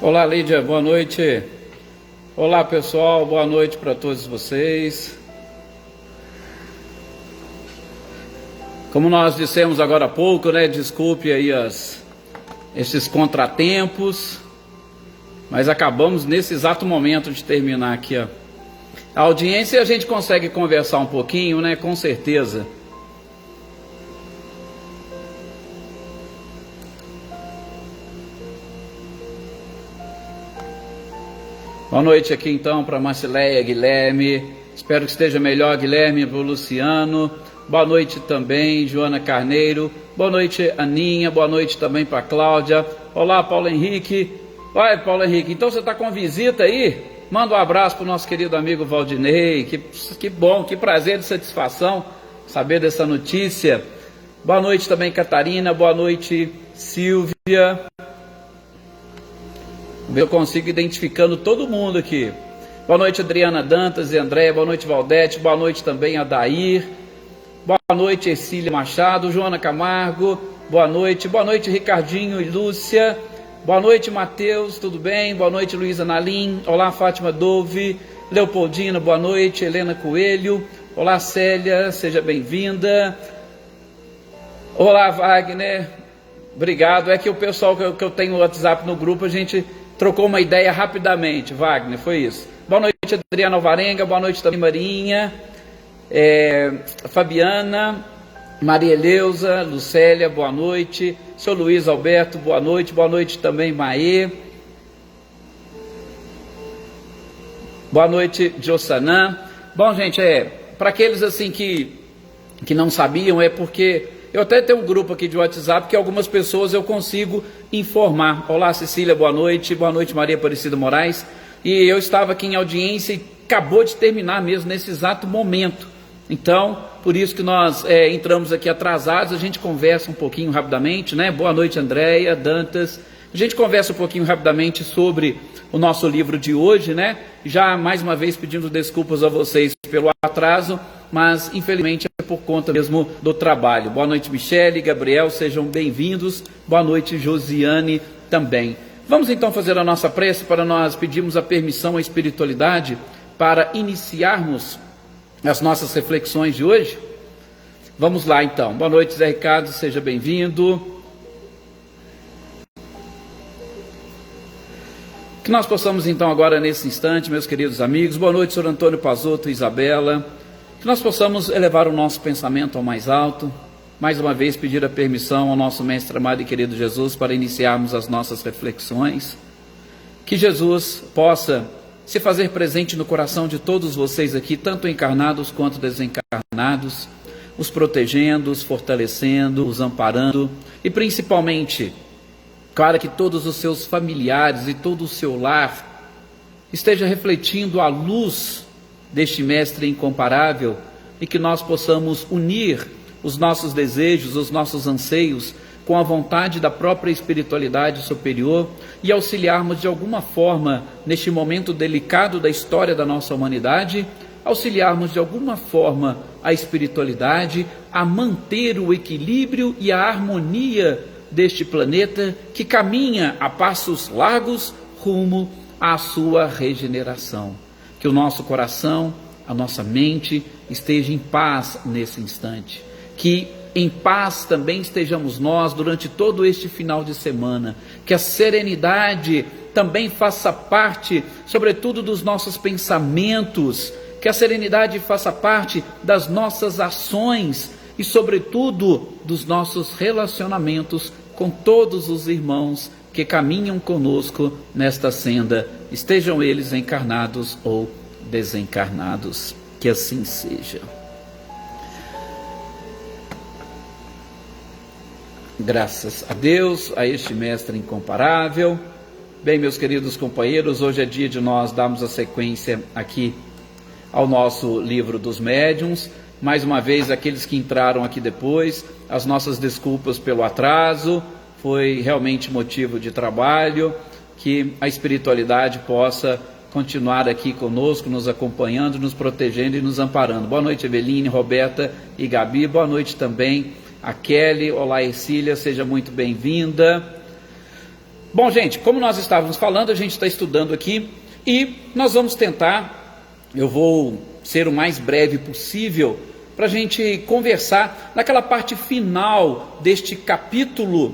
Olá, Lídia, boa noite. Olá, pessoal, boa noite para todos vocês. Como nós dissemos agora há pouco, né, desculpe aí esses contratempos, mas acabamos nesse exato momento de terminar aqui a audiência e a gente consegue conversar um pouquinho, né, com certeza. Boa noite aqui então para Marcileia, Guilherme, espero que esteja melhor, Guilherme, para o Luciano. Boa noite também, Joana Carneiro. Boa noite, Aninha. Boa noite também para Cláudia. Olá, Paulo Henrique. Oi, Paulo Henrique, então você está com visita aí? Manda um abraço para o nosso querido amigo Valdinei. Que bom, que prazer e satisfação saber dessa notícia. Boa noite também, Catarina. Boa noite, Silvia. Eu consigo identificando todo mundo aqui. Boa noite, Adriana Dantas e André. Boa noite, Valdete. Boa noite também, Adair. Boa noite, Ercília Machado. Joana Camargo. Boa noite. Boa noite, Ricardinho e Lúcia. Boa noite, Matheus. Tudo bem? Boa noite, Luísa Nalim. Olá, Fátima Dove. Leopoldina, boa noite. Helena Coelho. Olá, Célia. Seja bem-vinda. Olá, Wagner. Obrigado. É que o pessoal que eu tenho no WhatsApp no grupo, a gente trocou uma ideia rapidamente, Wagner, foi isso. Boa noite, Adriana Alvarenga, boa noite também, Marinha, Fabiana, Maria Eleusa, Lucélia, boa noite, seu Luiz Alberto, boa noite também, Maê, boa noite, Jossanã. Bom, gente, para aqueles assim que não sabiam, é porque eu até tenho um grupo aqui de WhatsApp que algumas pessoas eu consigo informar. Olá, Cecília, boa noite, Maria Aparecida Moraes. E eu estava aqui em audiência e acabou de terminar mesmo nesse exato momento. Então, por isso que nós entramos aqui atrasados, a gente conversa um pouquinho rapidamente, né? Boa noite, Andréia, Dantas. A gente conversa um pouquinho rapidamente sobre o nosso livro de hoje, né? Já mais uma vez pedindo desculpas a vocês pelo atraso, mas infelizmente é por conta mesmo do trabalho. Boa noite, Michele, Gabriel, sejam bem-vindos. Boa noite, Josiane também. Vamos então fazer a nossa prece para nós pedirmos a permissão à espiritualidade para iniciarmos as nossas reflexões de hoje? Vamos lá então. Boa noite, Zé Ricardo, seja bem-vindo. Que nós possamos então agora nesse instante, meus queridos amigos, boa noite, Sr. Antônio Pazotto e Isabela, que nós possamos elevar o nosso pensamento ao mais alto, mais uma vez pedir a permissão ao nosso Mestre amado e querido Jesus para iniciarmos as nossas reflexões, que Jesus possa se fazer presente no coração de todos vocês aqui, tanto encarnados quanto desencarnados, os protegendo, os fortalecendo, os amparando e principalmente, para que todos os seus familiares e todo o seu lar esteja refletindo a luz deste Mestre incomparável e que nós possamos unir os nossos desejos, os nossos anseios com a vontade da própria espiritualidade superior e auxiliarmos de alguma forma, neste momento delicado da história da nossa humanidade, auxiliarmos de alguma forma a espiritualidade a manter o equilíbrio e a harmonia deste planeta que caminha a passos largos rumo à sua regeneração. Que o nosso coração, a nossa mente esteja em paz nesse instante. Que em paz também estejamos nós durante todo este final de semana. Que a serenidade também faça parte, sobretudo, dos nossos pensamentos. Que a serenidade faça parte das nossas ações e, sobretudo, dos nossos relacionamentos com todos os irmãos que caminham conosco nesta senda, estejam eles encarnados ou desencarnados. Que assim seja. Graças a Deus, a este Mestre incomparável. Bem, meus queridos companheiros, hoje é dia de nós darmos a sequência aqui ao nosso livro dos médiuns. Mais uma vez, aqueles que entraram aqui depois, as nossas desculpas pelo atraso, foi realmente motivo de trabalho, que a espiritualidade possa continuar aqui conosco, nos acompanhando, nos protegendo e nos amparando. Boa noite, Eveline, Roberta e Gabi. Boa noite também a Kelly. Olá, Ercília, seja muito bem-vinda. Bom, gente, como nós estávamos falando, a gente está estudando aqui e nós vamos tentar, eu vou ser o mais breve possível, para a gente conversar naquela parte final deste capítulo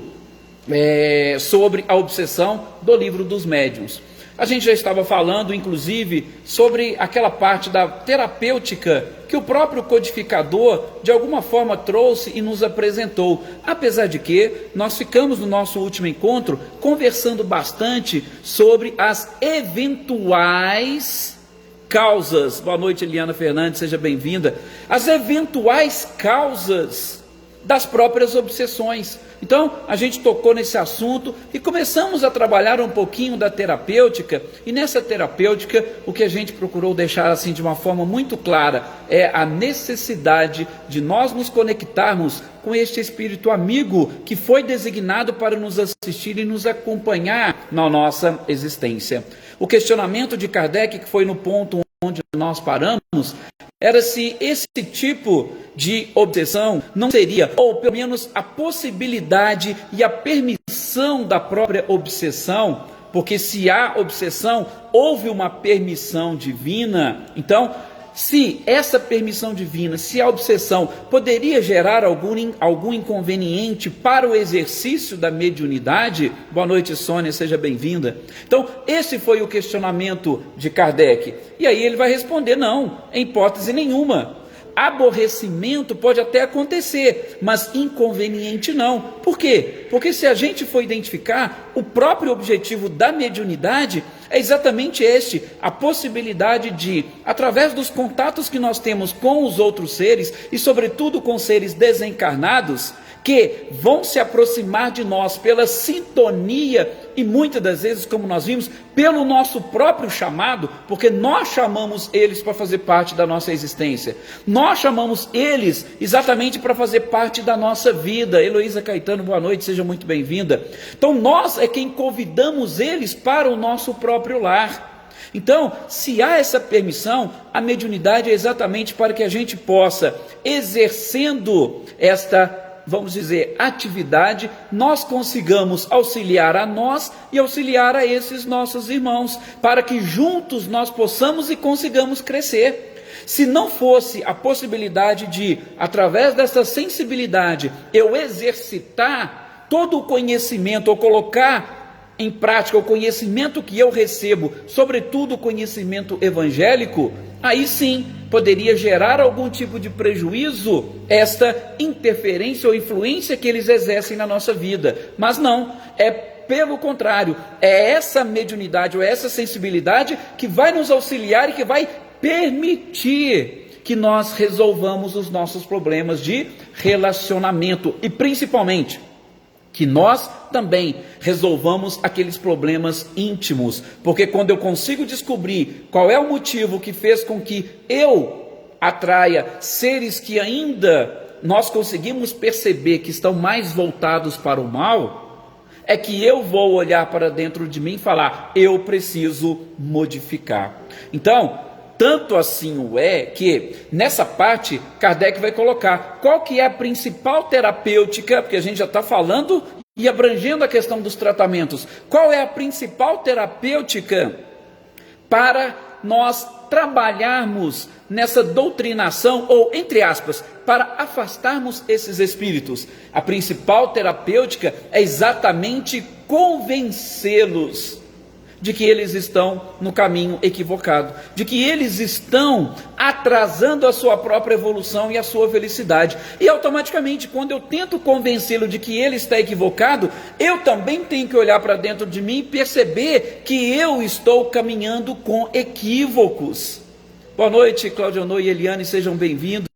sobre a obsessão do livro dos médiuns. A gente já estava falando, inclusive, sobre aquela parte da terapêutica que o próprio codificador, de alguma forma, trouxe e nos apresentou. Apesar de que nós ficamos no nosso último encontro conversando bastante sobre as eventuais causas. Boa noite, Eliana Fernandes, seja bem-vinda. As eventuais causas das próprias obsessões. Então, a gente tocou nesse assunto e começamos a trabalhar um pouquinho da terapêutica, e nessa terapêutica, o que a gente procurou deixar assim de uma forma muito clara, é a necessidade de nós nos conectarmos com este espírito amigo, que foi designado para nos assistir e nos acompanhar na nossa existência. O questionamento de Kardec, que foi no ponto onde nós paramos, era se esse tipo de obsessão não seria, ou pelo menos a possibilidade e a permissão da própria obsessão, porque se há obsessão, houve uma permissão divina. Então, se essa permissão divina, se a obsessão poderia gerar algum inconveniente para o exercício da mediunidade. Boa noite, Sônia, seja bem-vinda. Então, esse foi o questionamento de Kardec. E aí ele vai responder: não, em hipótese nenhuma. Aborrecimento pode até acontecer, mas inconveniente não. Por quê? Porque se a gente for identificar, o próprio objetivo da mediunidade é exatamente este: a possibilidade de, através dos contatos que nós temos com os outros seres, e sobretudo com seres desencarnados, que vão se aproximar de nós pela sintonia e muitas das vezes, como nós vimos, pelo nosso próprio chamado, porque nós chamamos eles para fazer parte da nossa existência, nós chamamos eles exatamente para fazer parte da nossa vida. Heloísa Caetano, boa noite, seja muito bem-vinda. Então nós é quem convidamos eles para o nosso próprio lar. Então, se há essa permissão, a mediunidade é exatamente para que a gente possa, exercendo esta, vamos dizer, atividade, nós consigamos auxiliar a nós e auxiliar a esses nossos irmãos, para que juntos nós possamos e consigamos crescer. Se não fosse a possibilidade de, através dessa sensibilidade, eu exercitar todo o conhecimento, ou colocar em prática o conhecimento que eu recebo, sobretudo o conhecimento evangélico, aí sim poderia gerar algum tipo de prejuízo, esta interferência ou influência que eles exercem na nossa vida. Mas não, é pelo contrário, é essa mediunidade ou essa sensibilidade que vai nos auxiliar e que vai permitir que nós resolvamos os nossos problemas de relacionamento, e principalmente que nós também resolvamos aqueles problemas íntimos, porque quando eu consigo descobrir qual é o motivo que fez com que eu atraia seres que ainda nós conseguimos perceber que estão mais voltados para o mal, é que eu vou olhar para dentro de mim e falar: eu preciso modificar. Então, tanto assim o é que, nessa parte, Kardec vai colocar qual que é a principal terapêutica, porque a gente já está falando e abrangendo a questão dos tratamentos. Qual é a principal terapêutica para nós trabalharmos nessa doutrinação, ou, entre aspas, para afastarmos esses espíritos? A principal terapêutica é exatamente convencê-los de que eles estão no caminho equivocado, de que eles estão atrasando a sua própria evolução e a sua felicidade. E automaticamente, quando eu tento convencê-lo de que ele está equivocado, eu também tenho que olhar para dentro de mim e perceber que eu estou caminhando com equívocos. Boa noite, Claudionor e Eliane, sejam bem-vindos.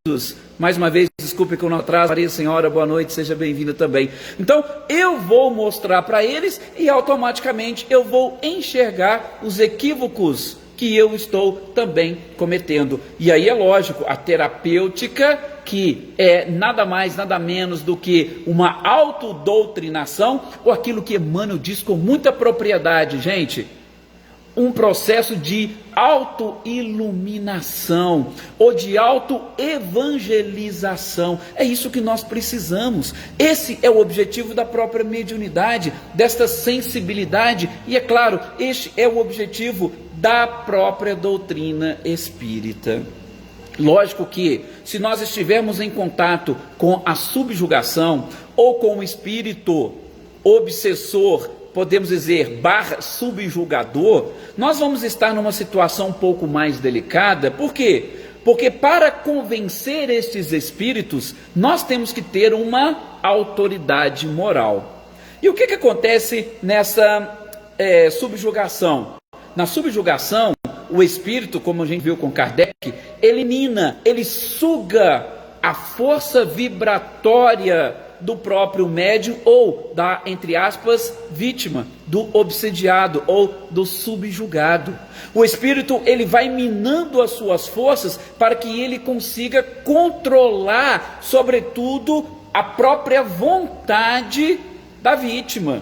Mais uma vez, desculpe que eu não atraso. Maria Senhora, boa noite, seja bem-vinda também. Então, eu vou mostrar para eles e automaticamente eu vou enxergar os equívocos que eu estou também cometendo. E aí é lógico, a terapêutica, que é nada mais, nada menos do que uma autodoutrinação, ou aquilo que Emmanuel diz com muita propriedade, gente: um processo de autoiluminação ou de autoevangelização. É isso que nós precisamos. Esse é o objetivo da própria mediunidade, desta sensibilidade, e é claro, este é o objetivo da própria doutrina espírita. Lógico que, se nós estivermos em contato com a subjugação ou com o espírito obsessor, podemos dizer, subjugador, nós vamos estar numa situação um pouco mais delicada. Por quê? Porque para convencer estes espíritos, nós temos que ter uma autoridade moral. E o que acontece nessa subjugação? Na subjugação, o espírito, como a gente viu com Kardec, ele suga a força vibratória do próprio médium ou da, entre aspas, vítima, do obsediado ou do subjugado. O espírito, ele vai minando as suas forças para que ele consiga controlar, sobretudo, a própria vontade da vítima.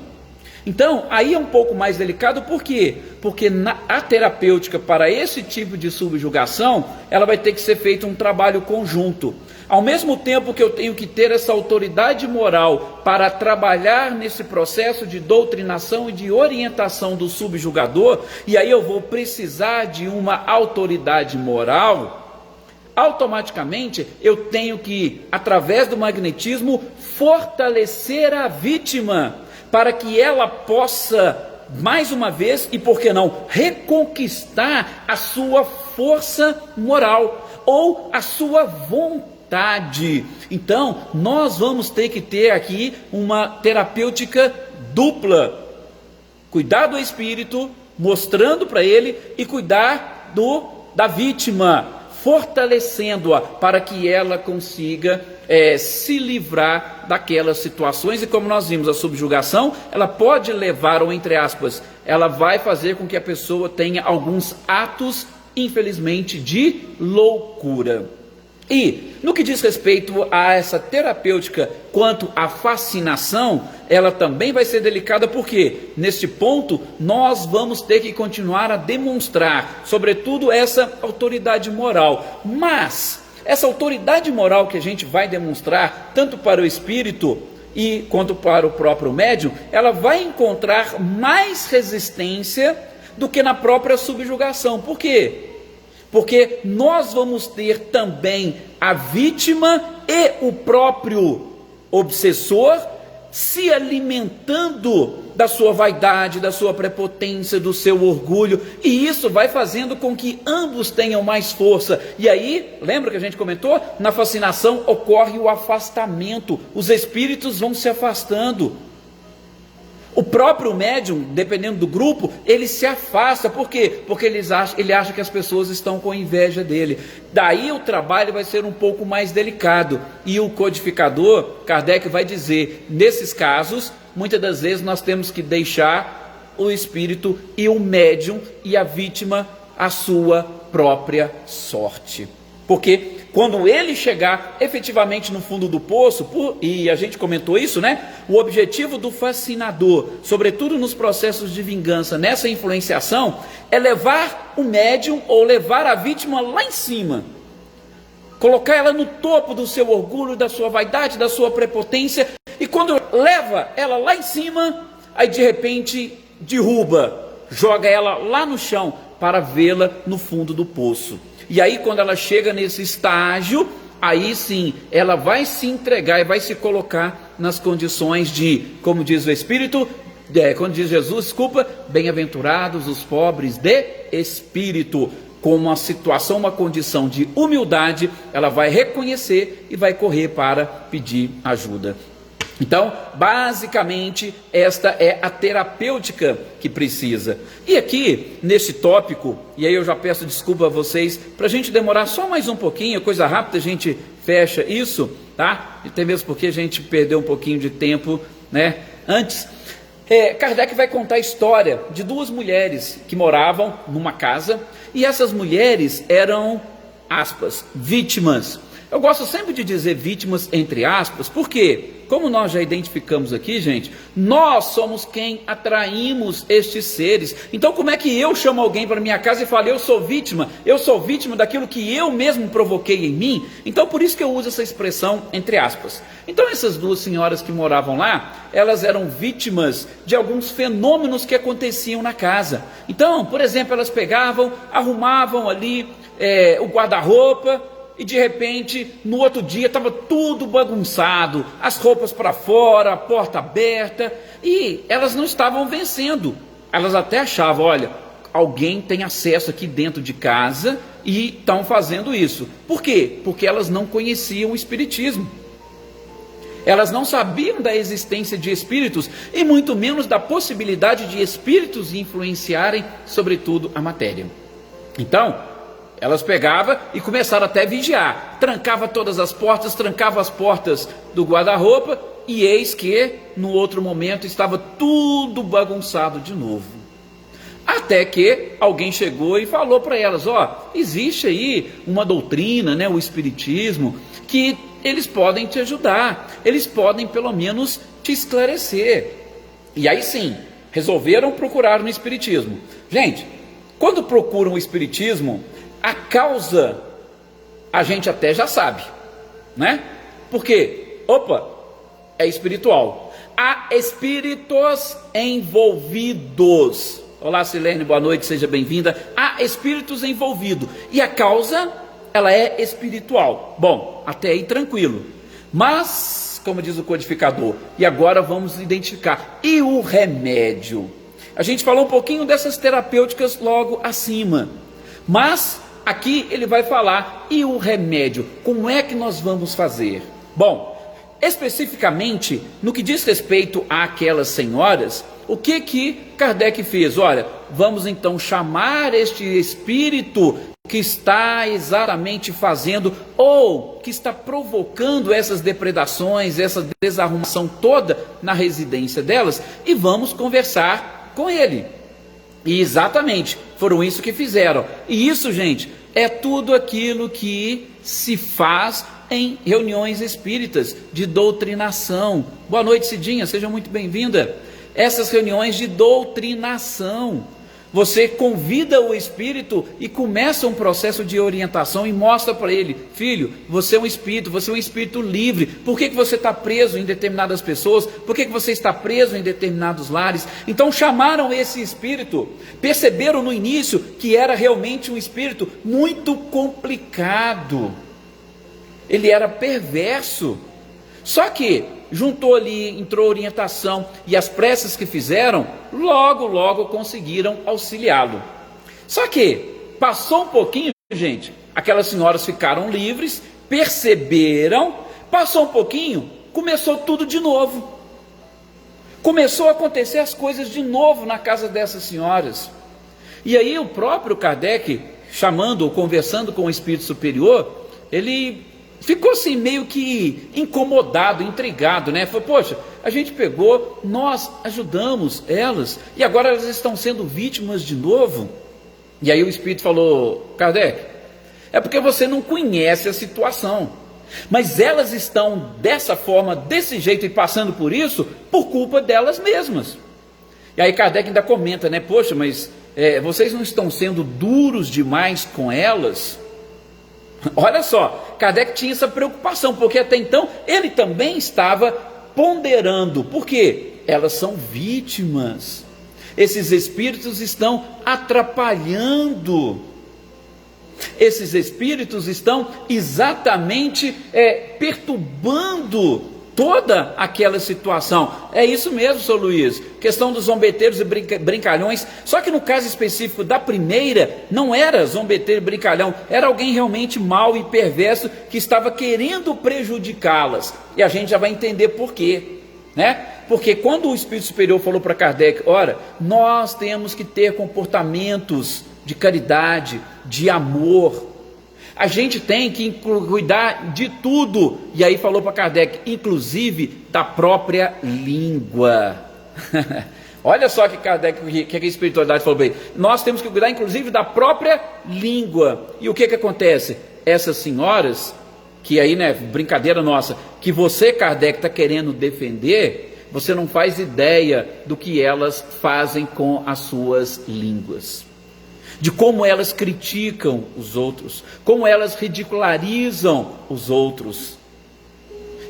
Então, aí é um pouco mais delicado, por quê? Porque a terapêutica para esse tipo de subjugação, ela vai ter que ser feito um trabalho conjunto. Ao mesmo tempo que eu tenho que ter essa autoridade moral para trabalhar nesse processo de doutrinação e de orientação do subjugador, e aí eu vou precisar de uma autoridade moral, automaticamente eu tenho que, através do magnetismo, fortalecer a vítima, para que ela possa, mais uma vez, e por que não, reconquistar a sua força moral, ou a sua vontade. Então, nós vamos ter que ter aqui uma terapêutica dupla. Cuidar do espírito, mostrando para ele, e cuidar da vítima, fortalecendo-a para que ela consiga se livrar daquelas situações. E como nós vimos, a subjugação, ela pode levar, ou entre aspas, ela vai fazer com que a pessoa tenha alguns atos, infelizmente, de loucura. E no que diz respeito a essa terapêutica quanto à fascinação, ela também vai ser delicada, porque neste ponto nós vamos ter que continuar a demonstrar, sobretudo, essa autoridade moral. Mas essa autoridade moral que a gente vai demonstrar, tanto para o espírito quanto para o próprio médium, ela vai encontrar mais resistência do que na própria subjugação. Por quê? Porque nós vamos ter também a vítima e o próprio obsessor se alimentando da sua vaidade, da sua prepotência, do seu orgulho, e isso vai fazendo com que ambos tenham mais força. E aí, lembra que a gente comentou? Na fascinação ocorre o afastamento, os espíritos vão se afastando. O próprio médium, dependendo do grupo, ele se afasta. Por quê? Porque ele acha que as pessoas estão com inveja dele. Daí o trabalho vai ser um pouco mais delicado. E o codificador, Kardec, vai dizer, nesses casos, muitas das vezes nós temos que deixar o espírito e o médium e a vítima à sua própria sorte. Porque quando ele chegar efetivamente no fundo do poço, e a gente comentou isso, né? O objetivo do fascinador, sobretudo nos processos de vingança, nessa influenciação, é levar o médium ou levar a vítima lá em cima, colocar ela no topo do seu orgulho, da sua vaidade, da sua prepotência, e quando leva ela lá em cima, aí de repente derruba, joga ela lá no chão para vê-la no fundo do poço. E aí quando ela chega nesse estágio, aí sim, ela vai se entregar e vai se colocar nas condições de, como diz o Espírito, quando diz Jesus, desculpa, bem-aventurados os pobres de espírito, com uma situação, uma condição de humildade, ela vai reconhecer e vai correr para pedir ajuda. Então, basicamente, esta é a terapêutica que precisa. E aqui, nesse tópico, e aí eu já peço desculpa a vocês, para a gente demorar só mais um pouquinho, coisa rápida, a gente fecha isso, tá? Até mesmo porque a gente perdeu um pouquinho de tempo, né? Antes, Kardec vai contar a história de duas mulheres que moravam numa casa, e essas mulheres eram, aspas, vítimas Eu gosto sempre de dizer vítimas entre aspas, porque, como nós já identificamos aqui, gente, nós somos quem atraímos estes seres. Então, como é que eu chamo alguém para minha casa e falo, eu sou vítima daquilo que eu mesmo provoquei em mim? Então, por isso que eu uso essa expressão entre aspas. Então, essas duas senhoras que moravam lá, elas eram vítimas de alguns fenômenos que aconteciam na casa. Então, por exemplo, elas pegavam, arrumavam ali o guarda-roupa, e de repente, no outro dia, estava tudo bagunçado, as roupas para fora, a porta aberta, e elas não estavam vencendo. Elas até achavam, olha, alguém tem acesso aqui dentro de casa e estão fazendo isso. Por quê? Porque elas não conheciam o espiritismo. Elas não sabiam da existência de espíritos e muito menos da possibilidade de espíritos influenciarem, sobretudo, a matéria. Então, elas pegavam e começaram até a vigiar, trancava todas as portas, trancava as portas do guarda-roupa, e eis que, no outro momento, estava tudo bagunçado de novo. Até que alguém chegou e falou para elas, existe aí uma doutrina, o espiritismo, que eles podem te ajudar, eles podem pelo menos te esclarecer. E aí sim, resolveram procurar no espiritismo. Gente, quando procuram o espiritismo, a causa a gente até já sabe, né? Porque, é espiritual. Há espíritos envolvidos. Olá, Silene, boa noite, seja bem-vinda. Há espíritos envolvidos. E a causa, ela é espiritual. Bom, até aí tranquilo. Mas, como diz o codificador, e agora vamos identificar. E o remédio? A gente falou um pouquinho dessas terapêuticas logo acima. Mas aqui ele vai falar, e o remédio? Como é que nós vamos fazer? Bom, especificamente, no que diz respeito àquelas senhoras, o que Kardec fez? Olha, vamos então chamar este espírito que está exatamente fazendo, ou que está provocando essas depredações, essa desarrumação toda na residência delas, e vamos conversar com ele. E exatamente, foram isso que fizeram. E isso, gente, é tudo aquilo que se faz em reuniões espíritas de doutrinação. Boa noite, Cidinha, seja muito bem-vinda. Essas reuniões de doutrinação, você convida o espírito e começa um processo de orientação e mostra para ele, filho, você é um espírito livre. Por que você está preso em determinadas pessoas? Por que você está preso em determinados lares? Então chamaram esse espírito, perceberam no início que era realmente um espírito muito complicado, ele era perverso, só que juntou ali, entrou orientação, e as preces que fizeram, logo conseguiram auxiliá-lo. Só que, passou um pouquinho, gente, aquelas senhoras ficaram livres, perceberam, passou um pouquinho, começou tudo de novo. Começou a acontecer as coisas de novo na casa dessas senhoras. E aí o próprio Kardec, chamando ou conversando com o espírito superior, ele ficou assim meio que incomodado, intrigado, né? Falou, poxa, a gente pegou, nós ajudamos elas, e agora elas estão sendo vítimas de novo. E aí o espírito falou, Kardec, é porque você não conhece a situação, mas elas estão dessa forma, desse jeito e passando por isso, por culpa delas mesmas. E aí Kardec ainda comenta, né? Poxa, mas vocês não estão sendo duros demais com elas? Olha só, Kardec tinha essa preocupação, porque até então ele também estava ponderando, porque elas são vítimas, esses espíritos estão atrapalhando, esses espíritos estão exatamente perturbando toda aquela situação. É isso mesmo, Sr. Luiz, questão dos zombeteiros e brincalhões. Só que no caso específico da primeira, não era zombeteiro e brincalhão, era alguém realmente mau e perverso que estava querendo prejudicá-las. E a gente já vai entender por quê, né? Porque quando o Espírito Superior falou para Kardec, ora, nós temos que ter comportamentos de caridade, de amor, a gente tem que cuidar de tudo. E aí falou para Kardec, inclusive da própria língua. Olha só que Kardec, que a espiritualidade falou bem. Nós temos que cuidar inclusive da própria língua. E o que acontece? Essas senhoras que aí, né, brincadeira nossa, que você, Kardec, está querendo defender, você não faz ideia do que elas fazem com as suas línguas, de como elas criticam os outros, como elas ridicularizam os outros.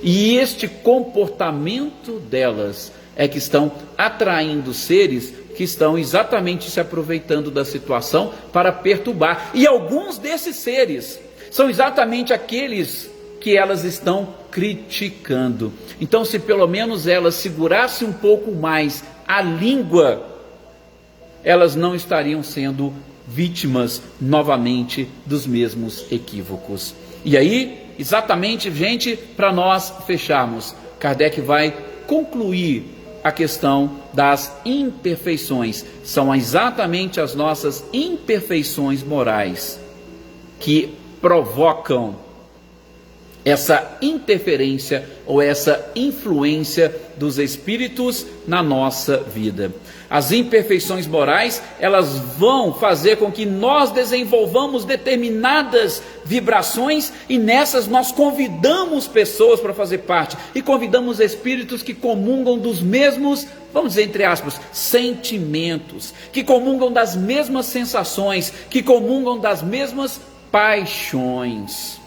E este comportamento delas é que estão atraindo seres que estão exatamente se aproveitando da situação para perturbar. E alguns desses seres são exatamente aqueles que elas estão criticando. Então, se pelo menos elas segurassem um pouco mais a língua, elas não estariam sendo vítimas novamente dos mesmos equívocos. E aí, exatamente, gente, para nós fecharmos, Kardec vai concluir a questão das imperfeições. São exatamente as nossas imperfeições morais que provocam essa interferência ou essa influência dos espíritos na nossa vida. As imperfeições morais, elas vão fazer com que nós desenvolvamos determinadas vibrações, e nessas nós convidamos pessoas para fazer parte, e convidamos espíritos que comungam dos mesmos, vamos dizer entre aspas, sentimentos, que comungam das mesmas sensações, que comungam das mesmas paixões.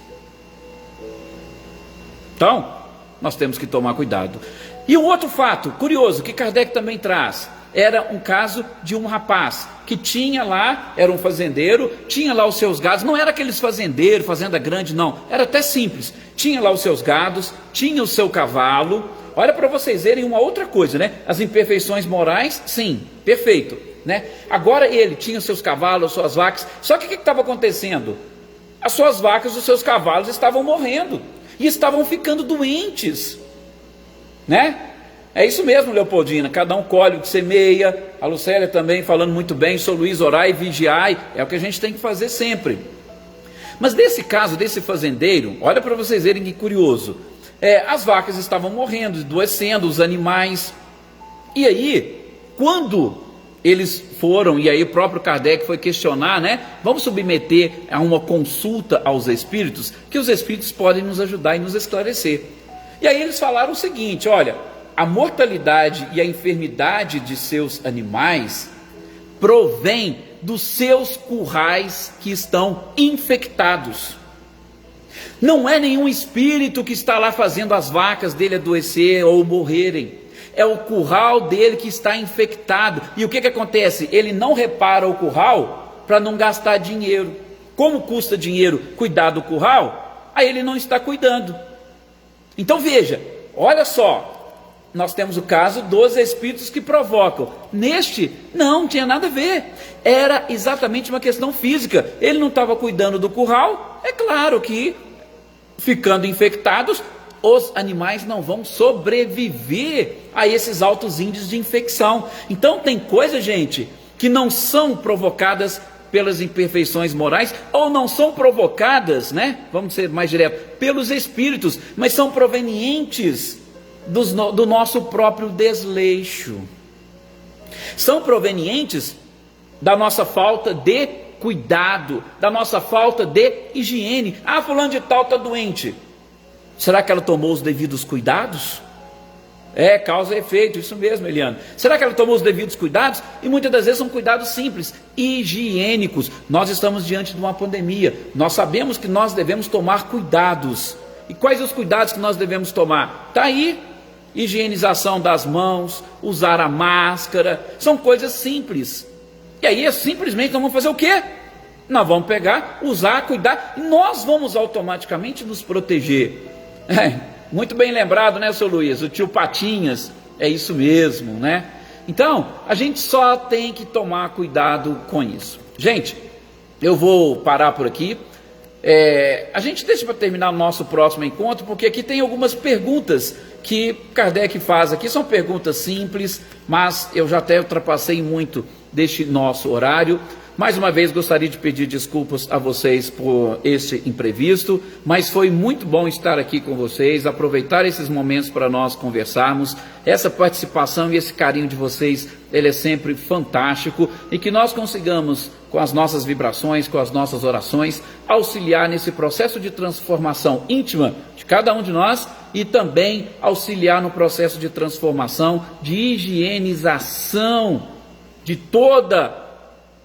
Então, nós temos que tomar cuidado. E um outro fato curioso que Kardec também traz, era um caso de um rapaz que tinha lá, era um fazendeiro, tinha lá os seus gados, não era aqueles fazendeiros, fazenda grande, não, era até simples, tinha lá os seus gados, tinha o seu cavalo. Olha para vocês verem uma outra coisa, né? As imperfeições morais, sim, perfeito, né? Agora ele tinha os seus cavalos, as suas vacas, só que o que estava acontecendo? As suas vacas, os seus cavalos estavam morrendo, e estavam ficando doentes, né? É isso mesmo, Leopoldina, cada um colhe o que semeia. A Lucélia também falando muito bem, Sou Luís, orai e vigiai, é o que a gente tem que fazer sempre. Mas nesse caso, desse fazendeiro, olha para vocês verem que curioso, as vacas estavam morrendo, adoecendo, os animais, e aí, quando eles foram, e aí o próprio Kardec foi questionar, né? Vamos submeter a uma consulta aos espíritos, que os espíritos podem nos ajudar e nos esclarecer. E aí eles falaram o seguinte: olha, a mortalidade e a enfermidade de seus animais provém dos seus currais que estão infectados. Não é nenhum espírito que está lá fazendo as vacas dele adoecer ou morrerem. É o curral dele que está infectado. E o que acontece? Ele não repara o curral para não gastar dinheiro. Como custa dinheiro cuidar do curral? Aí ele não está cuidando. Então veja, olha só, nós temos o caso dos espíritos que provocam. Neste, não tinha nada a ver. Era exatamente uma questão física. Ele não estava cuidando do curral. É claro que, ficando infectados, os animais não vão sobreviver a esses altos índices de infecção. Então tem coisas, gente, que não são provocadas pelas imperfeições morais, ou não são provocadas, né? Vamos ser mais direto, pelos espíritos, mas são provenientes do nosso próprio desleixo. São provenientes da nossa falta de cuidado, da nossa falta de higiene. Ah, fulano de tal está doente. Será que ela tomou os devidos cuidados? Causa e efeito, isso mesmo, Eliana. Será que ela tomou os devidos cuidados? E muitas das vezes são cuidados simples, higiênicos. Nós estamos diante de uma pandemia, nós sabemos que nós devemos tomar cuidados. E quais os cuidados que nós devemos tomar? Está aí, higienização das mãos, usar a máscara, são coisas simples. E aí simplesmente nós vamos fazer o quê? Nós vamos pegar, usar, cuidar, e nós vamos automaticamente nos proteger. Muito bem lembrado, né, seu Luiz? O tio Patinhas, é isso mesmo, né? Então, a gente só tem que tomar cuidado com isso. Gente, eu vou parar por aqui. A gente deixa para terminar o nosso próximo encontro, porque aqui tem algumas perguntas que Kardec faz aqui. São perguntas simples, mas eu já até ultrapassei muito deste nosso horário. Mais uma vez gostaria de pedir desculpas a vocês por esse imprevisto, mas foi muito bom estar aqui com vocês, aproveitar esses momentos para nós conversarmos. Essa participação e esse carinho de vocês, ele é sempre fantástico, e que nós consigamos com as nossas vibrações, com as nossas orações, auxiliar nesse processo de transformação íntima de cada um de nós e também auxiliar no processo de transformação, de higienização de toda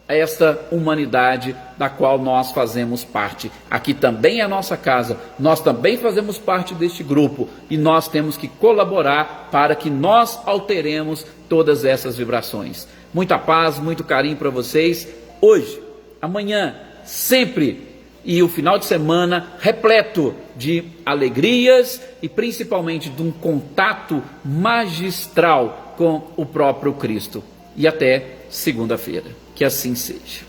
esta humanidade da qual nós fazemos parte. Aqui também é a nossa casa, nós também fazemos parte deste grupo e nós temos que colaborar para que nós alteremos todas essas vibrações. Muita paz, muito carinho para vocês, hoje, amanhã, sempre, e o final de semana repleto de alegrias e principalmente de um contato magistral com o próprio Cristo. E até segunda-feira. Que assim seja.